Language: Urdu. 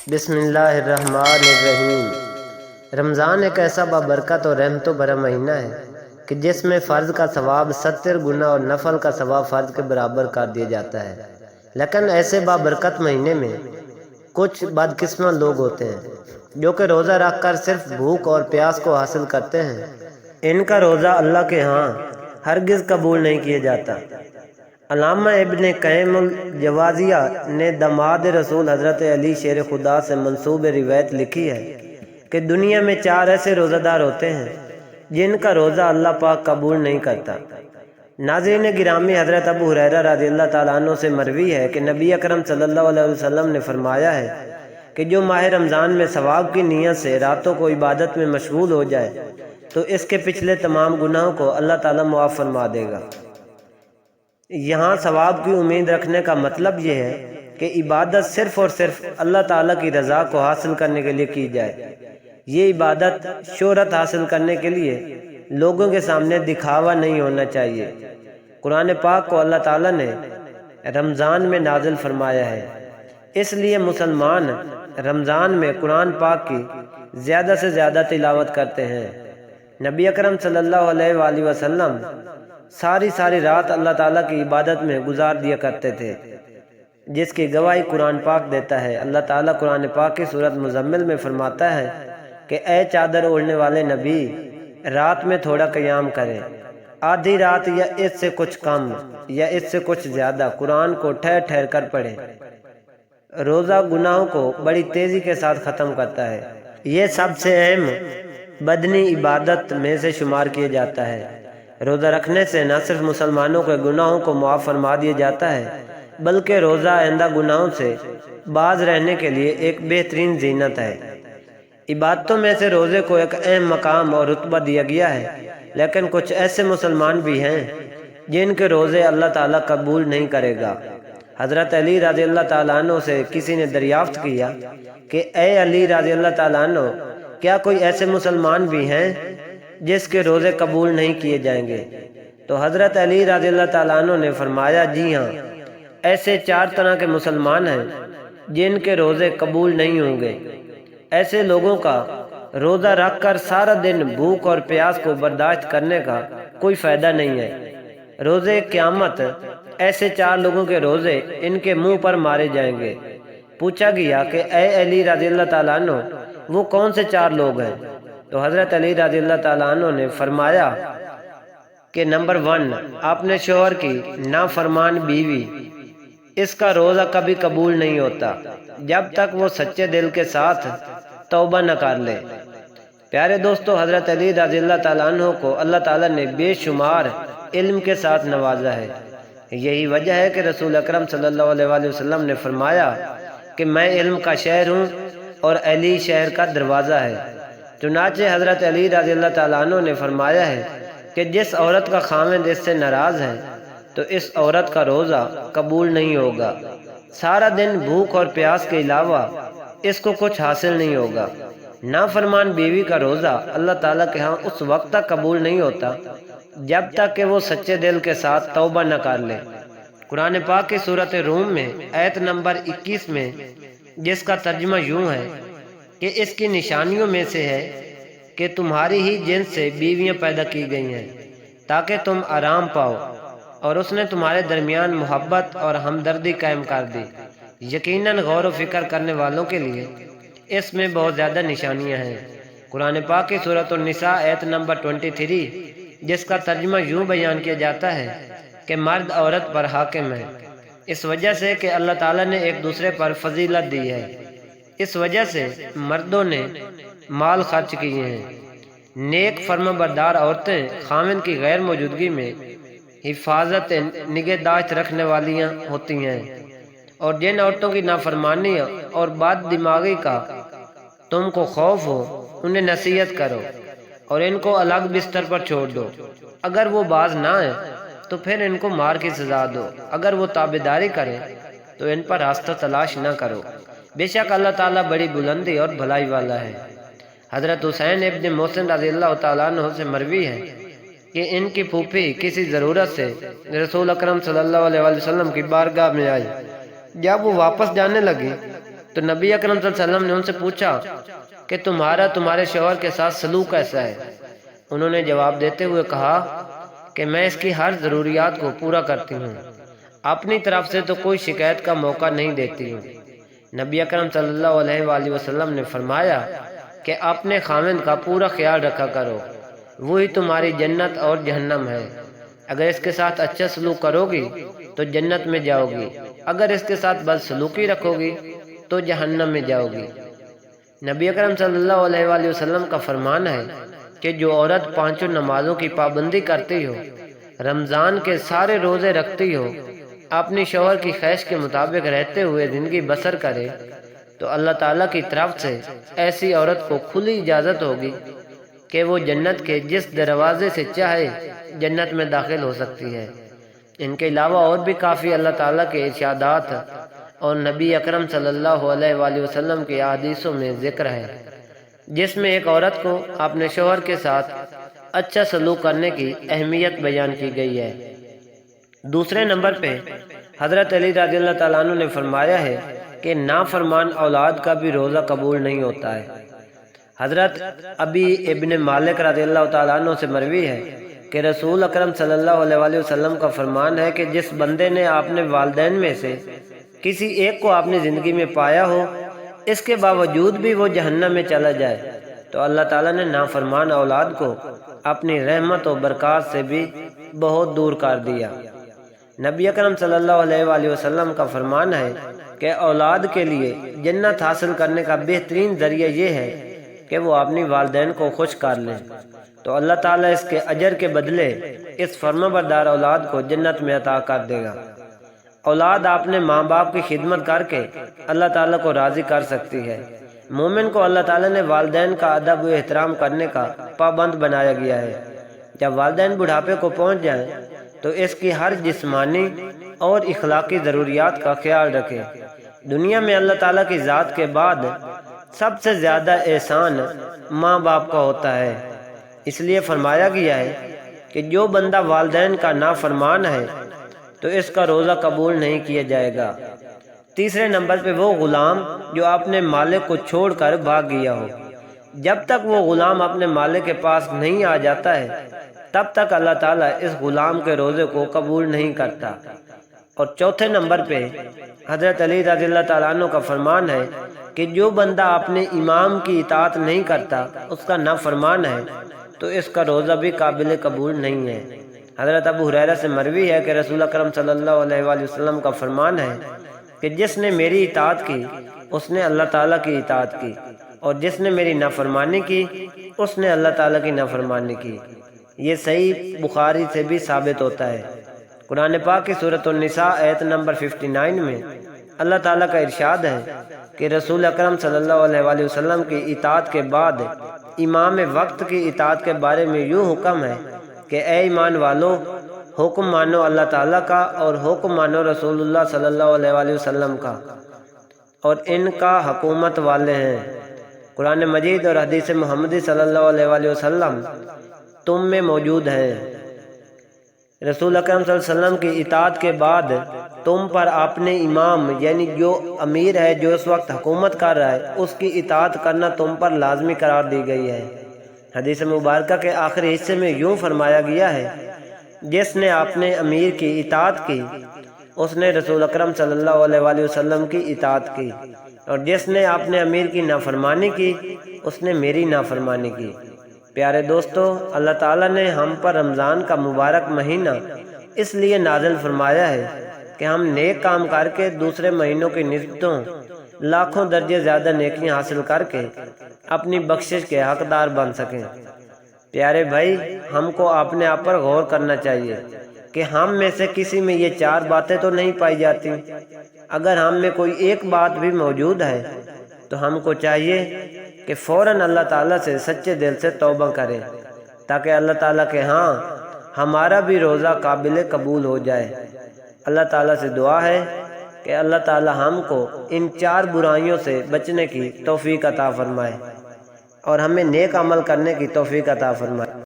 بسم اللہ الرحمن الرحیم۔ رمضان ایک ایسا بابرکت اور رحمت و برم مہینہ ہے کہ جس میں فرض کا ثواب 70 گنا اور نفل کا ثواب فرض کے برابر کر دیا جاتا ہے۔ لیکن ایسے بابرکت مہینے میں کچھ بدقسمت لوگ ہوتے ہیں جو کہ روزہ رکھ کر صرف بھوک اور پیاس کو حاصل کرتے ہیں۔ ان کا روزہ اللہ کے ہاں ہرگز قبول نہیں کیا جاتا۔ علامہ ابن قیم الجوازیہ نے داماد رسول حضرت علی شیر خدا سے منسوب روایت لکھی ہے کہ دنیا میں 4 ایسے روزہ دار ہوتے ہیں جن کا روزہ اللہ پاک قبول نہیں کرتا۔ ناظرین گرامی، حضرت ابو ہریرہ رضی اللہ تعالیٰ عنہ سے مروی ہے کہ نبی اکرم صلی اللہ علیہ وسلم نے فرمایا ہے کہ جو ماہ رمضان میں ثواب کی نیت سے راتوں کو عبادت میں مشغول ہو جائے تو اس کے پچھلے تمام گناہوں کو اللہ تعالیٰ معاف فرما دے گا۔ یہاں ثواب کی امید رکھنے کا مطلب یہ ہے کہ عبادت صرف اور صرف اللہ تعالیٰ کی رضا کو حاصل کرنے کے لیے کی جائے۔ یہ عبادت شہرت حاصل کرنے کے لیے لوگوں کے سامنے دکھاوا نہیں ہونا چاہیے۔ قرآن پاک کو اللہ تعالیٰ نے رمضان میں نازل فرمایا ہے، اس لیے مسلمان رمضان میں قرآن پاک کی زیادہ سے زیادہ تلاوت کرتے ہیں۔ نبی اکرم صلی اللہ علیہ وآلہ وسلم ساری رات اللہ تعالیٰ کی عبادت میں گزار دیا کرتے تھے، جس کی گواہی قرآن پاک دیتا ہے۔ اللہ تعالیٰ قرآن پاک کی سورۃ مزمل میں فرماتا ہے کہ اے چادر اوڑھنے والے نبی، رات میں تھوڑا قیام کریں، آدھی رات یا اس سے کچھ کم یا اس سے کچھ زیادہ قرآن کو ٹھہر ٹھہر کر پڑھیں۔ روزہ گناہوں کو بڑی تیزی کے ساتھ ختم کرتا ہے۔ یہ سب سے اہم بدنی عبادت میں سے شمار کیا جاتا ہے۔ روزہ رکھنے سے نہ صرف مسلمانوں کے گناہوں کو معاف فرما دیا جاتا ہے بلکہ روزہ آئندہ گناہوں سے باز رہنے کے لیے ایک بہترین زینت ہے۔ عبادتوں میں سے روزے کو ایک اہم مقام اور رتبہ دیا گیا ہے، لیکن کچھ ایسے مسلمان بھی ہیں جن کے روزے اللہ تعالیٰ قبول نہیں کرے گا۔ حضرت علی رضی اللہ تعالیٰ عنہ سے کسی نے دریافت کیا کہ اے علی رضی اللہ تعالیٰ عنہ، کیا کوئی ایسے مسلمان بھی ہیں جس کے روزے قبول نہیں کیے جائیں گے؟ تو حضرت علی رضی اللہ تعالیٰ عنہ نے فرمایا، جی ہاں، ایسے 4 طرح کے مسلمان ہیں جن کے روزے قبول نہیں ہوں گے۔ ایسے لوگوں کا روزہ رکھ کر سارا دن بھوک اور پیاس کو برداشت کرنے کا کوئی فائدہ نہیں ہے۔ روزے قیامت ایسے 4 لوگوں کے روزے ان کے منہ پر مارے جائیں گے۔ پوچھا گیا کہ اے علی رضی اللہ تعالیٰ عنہ، وہ کون سے 4 لوگ ہیں؟ تو حضرت علی رضی اللہ تعالیٰ عنہ نے فرمایا کہ نمبر 1، اپنے شوہر کی نافرمان بیوی، اس کا روزہ کبھی قبول نہیں ہوتا جب تک وہ سچے دل کے ساتھ توبہ نہ کر لے۔ پیارے دوستو، حضرت علی رضی اللہ تعالیٰ عنہ کو اللہ تعالیٰ نے بے شمار علم کے ساتھ نوازا ہے۔ یہی وجہ ہے کہ رسول اکرم صلی اللہ علیہ وآلہ وسلم نے فرمایا کہ میں علم کا شہر ہوں اور علی شہر کا دروازہ ہے۔ چنانچہ حضرت علی رضی اللہ تعالیٰ عنہ نے فرمایا ہے کہ جس عورت کا خاوند اس سے ناراض ہے تو اس عورت کا روزہ قبول نہیں ہوگا۔ سارا دن بھوک اور پیاس کے علاوہ اس کو کچھ حاصل نہیں ہوگا۔ نافرمان بیوی کا روزہ اللہ تعالیٰ کے ہاں اس وقت تک قبول نہیں ہوتا جب تک کہ وہ سچے دل کے ساتھ توبہ نہ کر لے۔ قرآن پاک کی سورۃ روم میں آیت نمبر 21 میں، جس کا ترجمہ یوں ہے کہ اس کی نشانیوں میں سے ہے کہ تمہاری ہی جنس سے بیویاں پیدا کی گئی ہیں تاکہ تم آرام پاؤ، اور اس نے تمہارے درمیان محبت اور ہمدردی قائم کر دی۔ یقیناً غور و فکر کرنے والوں کے لیے اس میں بہت زیادہ نشانیاں ہیں۔ قرآن پاک کی سورۃ النساء آیت نمبر 23، جس کا ترجمہ یوں بیان کیا جاتا ہے کہ مرد عورت پر حاکم ہے، اس وجہ سے کہ اللہ تعالیٰ نے ایک دوسرے پر فضیلت دی ہے۔ اس وجہ سے مردوں نے مال خرچ کیے ہیں۔ نیک فرما بردار عورتیں خاوند کی غیر موجودگی میں حفاظت نگہداشت رکھنے والیاں ہوتی ہیں، اور جن عورتوں کی نافرمانی اور بد دماغی کا تم کو خوف ہو انہیں نصیحت کرو اور ان کو الگ بستر پر چھوڑ دو۔ اگر وہ باز نہ آئیں تو پھر ان کو مار کی سزا دو۔ اگر وہ تابعداری کریں تو ان پر راستہ تلاش نہ کرو۔ بے شک اللہ تعالیٰ بڑی بلندی اور بھلائی والا ہے۔ حضرت حسین ابن محسن رضی اللہ تعالیٰ عنہ سے مروی ہے کہ ان کی پھوپھی کسی ضرورت سے رسول اکرم صلی اللہ علیہ وسلم کی بارگاہ میں آئی۔ جب وہ واپس جانے لگی تو نبی اکرم صلی اللہ علیہ وسلم نے ان سے پوچھا کہ تمہارا تمہارے شوہر کے ساتھ سلوک کیسا ہے؟ انہوں نے جواب دیتے ہوئے کہا کہ میں اس کی ہر ضروریات کو پورا کرتی ہوں، اپنی طرف سے تو کوئی شکایت کا موقع نہیں دیتی ہوں۔ نبی اکرم صلی اللہ علیہ وآلہ وسلم نے فرمایا کہ اپنے خاوند کا پورا خیال رکھا کرو، وہی تمہاری جنت اور جہنم ہے۔ اگر اس کے ساتھ اچھا سلوک کرو گی تو جنت میں جاؤ گی، اگر اس کے ساتھ بد سلوکی رکھو گی تو جہنم میں جاؤ گی۔ نبی اکرم صلی اللہ علیہ وآلہ وسلم کا فرمان ہے کہ جو عورت پانچوں نمازوں کی پابندی کرتی ہو، رمضان کے سارے روزے رکھتی ہو، اپنی شوہر کی خواہش کے مطابق رہتے ہوئے زندگی بسر کرے، تو اللہ تعالیٰ کی طرف سے ایسی عورت کو کھلی اجازت ہوگی کہ وہ جنت کے جس دروازے سے چاہے جنت میں داخل ہو سکتی ہے۔ ان کے علاوہ اور بھی کافی اللہ تعالیٰ کے ارشادات اور نبی اکرم صلی اللہ علیہ وآلہ وسلم کی احادیثوں میں ذکر ہے، جس میں ایک عورت کو اپنے شوہر کے ساتھ اچھا سلوک کرنے کی اہمیت بیان کی گئی ہے۔ دوسرے نمبر پہ حضرت علی رضی اللہ تعالیٰ عنہ نے فرمایا ہے کہ نافرمان اولاد کا بھی روزہ قبول نہیں ہوتا ہے۔ حضرت ابی ابن مالک رضی اللہ تعالیٰ عنہ سے مروی ہے کہ رسول اکرم صلی اللہ علیہ وآلہ وسلم کا فرمان ہے کہ جس بندے نے اپنے والدین میں سے کسی ایک کو اپنی زندگی میں پایا ہو، اس کے باوجود بھی وہ جہنم میں چلا جائے، تو اللہ تعالیٰ نے نافرمان اولاد کو اپنی رحمت و برکات سے بھی بہت دور کر دیا۔ نبی اکرم صلی اللہ علیہ وآلہ وسلم کا فرمان ہے کہ اولاد کے لیے جنت حاصل کرنے کا بہترین ذریعہ یہ ہے کہ وہ اپنی والدین کو خوش کر لیں، تو اللہ تعالیٰ اس کے اجر کے بدلے اس فرمانبردار اولاد کو جنت میں عطا کر دے گا۔ اولاد اپنے ماں باپ کی خدمت کر کے اللہ تعالیٰ کو راضی کر سکتی ہے۔ مومن کو اللہ تعالیٰ نے والدین کا ادب و احترام کرنے کا پابند بنایا گیا ہے۔ جب والدین بڑھاپے کو پہنچ جائیں تو اس کی ہر جسمانی اور اخلاقی ضروریات کا خیال رکھیں۔ دنیا میں اللہ تعالیٰ کی ذات کے بعد سب سے زیادہ احسان ماں باپ کا ہوتا ہے، اس لیے فرمایا گیا ہے کہ جو بندہ والدین کا نافرمان ہے تو اس کا روزہ قبول نہیں کیا جائے گا۔ تیسرے نمبر پہ وہ غلام جو اپنے مالک کو چھوڑ کر بھاگ گیا ہو، جب تک وہ غلام اپنے مالک کے پاس نہیں آ جاتا ہے تب تک اللہ تعالیٰ اس غلام کے روزے کو قبول نہیں کرتا۔ اور چوتھے نمبر پہ حضرت علی رضی اللہ تعالیٰ عنہ کا فرمان ہے کہ جو بندہ اپنے امام کی اطاعت نہیں کرتا، اس کا نافرمان ہے، تو اس کا روزہ بھی قابل قبول نہیں ہے۔ حضرت ابو ہریرہ سے مروی ہے کہ رسول اکرم صلی اللہ علیہ وآلہ وسلم کا فرمان ہے کہ جس نے میری اطاعت کی اس نے اللہ تعالیٰ کی اطاعت کی، اور جس نے میری نافرمانی کی اس نے اللہ تعالیٰ کی نافرمانی کی۔ یہ صحیح بخاری سے بھی ثابت ہوتا ہے۔ قرآن پاک کی سورۃ النساء آیت نمبر 59 میں اللہ تعالیٰ کا ارشاد ہے کہ رسول اکرم صلی اللہ علیہ وآلہ وسلم کی اطاعت کے بعد امام وقت کی اطاعت کے بارے میں یوں حکم ہے کہ اے ایمان والو، حکم مانو اللہ تعالیٰ کا اور حکم مانو رسول اللہ صلی اللہ علیہ وآلہ وسلم کا، اور ان کا حکومت والے ہیں۔ قرآن مجید اور حدیث محمدی صلی اللہ علیہ وآلہ وسلم تم میں موجود ہیں۔ رسول اکرم صلی اللہ علیہ وسلم کی اطاعت کے بعد تم پر اپنے امام یعنی جو امیر ہے، جو اس وقت حکومت کر رہا ہے، اس کی اطاعت کرنا تم پر لازمی قرار دی گئی ہے۔ حدیث مبارکہ کے آخری حصے میں یوں فرمایا گیا ہے، جس نے اپنے امیر کی اطاعت کی اس نے رسول اکرم صلی اللہ علیہ وآلہ وسلم کی اطاعت کی، اور جس نے اپنے امیر کی نافرمانی کی اس نے میری نافرمانی کی۔ پیارے دوستو، اللہ تعالیٰ نے ہم پر رمضان کا مبارک مہینہ اس لیے نازل فرمایا ہے کہ ہم نیک کام کر کے دوسرے مہینوں کی نسبتوں لاکھوں درجے زیادہ نیکیاں حاصل کر کے اپنی بخشش کے حقدار بن سکیں۔ پیارے بھائی، ہم کو اپنے آپ پر غور کرنا چاہیے کہ ہم میں سے کسی میں یہ چار باتیں تو نہیں پائی جاتی۔ اگر ہم میں کوئی ایک بات بھی موجود ہے تو ہم کو چاہیے کہ فوراً اللہ تعالیٰ سے سچے دل سے توبہ کریں، تاکہ اللہ تعالیٰ کے ہاں ہمارا بھی روزہ قابل قبول ہو جائے۔ اللہ تعالیٰ سے دعا ہے کہ اللہ تعالیٰ ہم کو ان چار برائیوں سے بچنے کی توفیق عطا فرمائے اور ہمیں نیک عمل کرنے کی توفیق عطا فرمائے۔